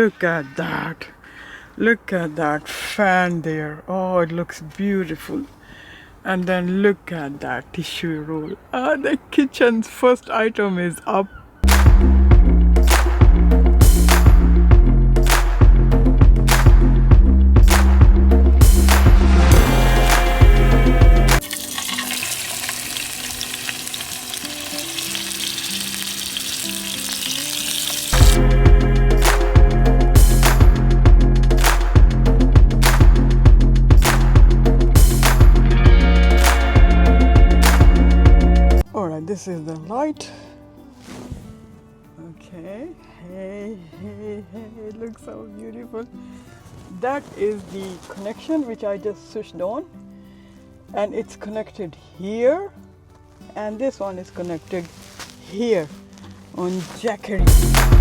look at that. Look at that fan there. Oh, it looks beautiful. And then look at that tissue roll. Ah, the kitchen's first item is up. Alright, this is the light. Okay, hey, it looks so beautiful. That is the connection which I just switched on, and it's connected here, and this one is connected here on jackery.